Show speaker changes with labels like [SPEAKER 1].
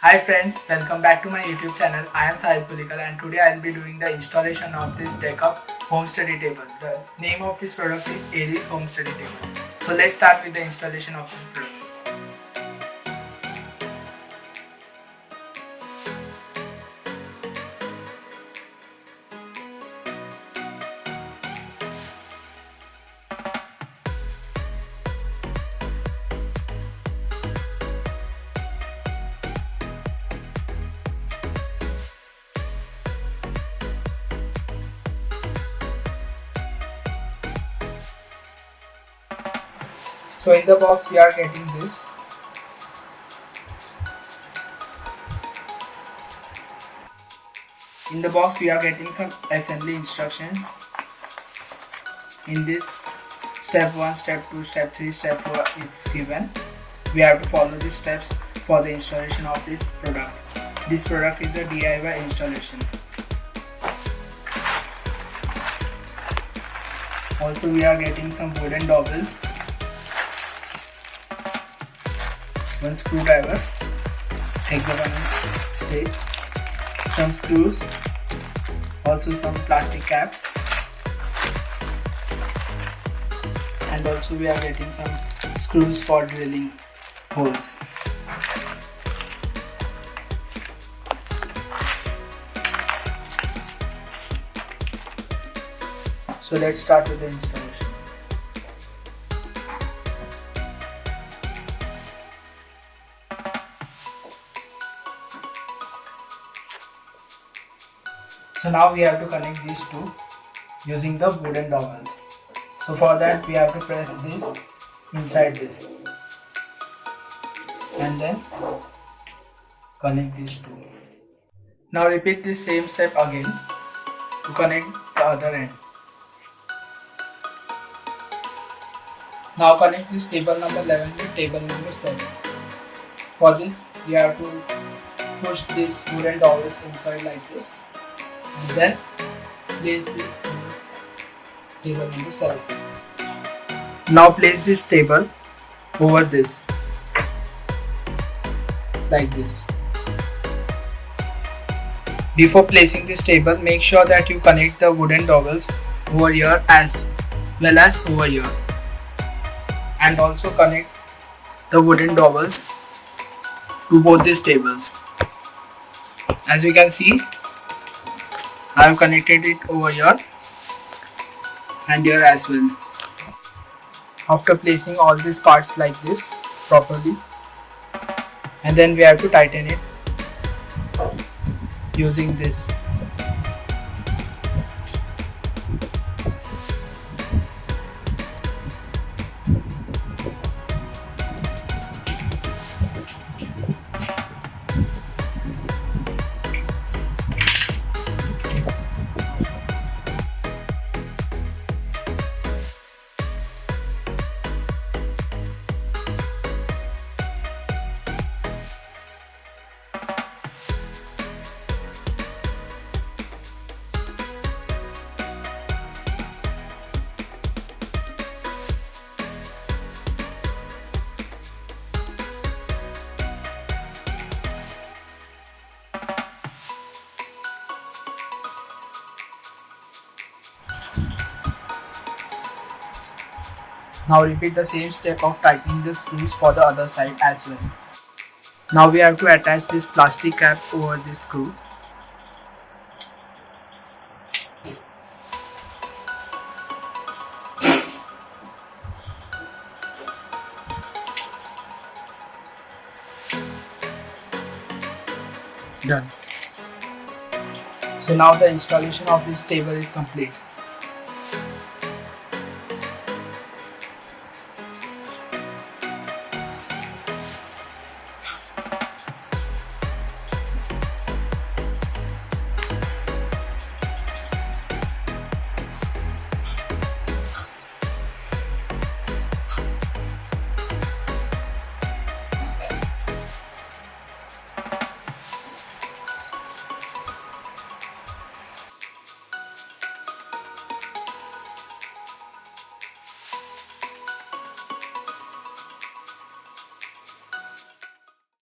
[SPEAKER 1] Hi friends, welcome back to my YouTube channel. I am Sahil Pulikal and today I will be doing the installation of this DeckUp home study table. The name of this product is Aries home study table. So let's start with the installation of this product. So in the box we are getting this. In the box we are getting some assembly instructions. In this step 1, step 2, step 3, step 4 it's given. We have to follow these steps for the installation of this product. This product is a DIY installation. Also we are getting some wooden dowels, one screwdriver, hexagonal shape, some screws, also some plastic caps, and also we are getting some screws for drilling holes. So let's start with the installation. So now we have to connect these two using the wooden dowels. So for that we have to press this inside this and then connect these two. Now repeat this same step again to connect the other end. Now connect this table number 11 with table number 7. For this we have to push these wooden dowels inside like this and then place this on table number 7. Now place this table over this like this. Before placing this table, make sure that you connect the wooden dowels over here as well as over here, and also connect the wooden dowels to both these tables. As you can see, I have connected it over here and here as well. After placing all these parts like this properly, and then we have to tighten it using this. Now repeat the same step of tightening the screws for the other side as well. Now we have to attach this plastic cap over this screw. Done. So now the installation of this table is complete.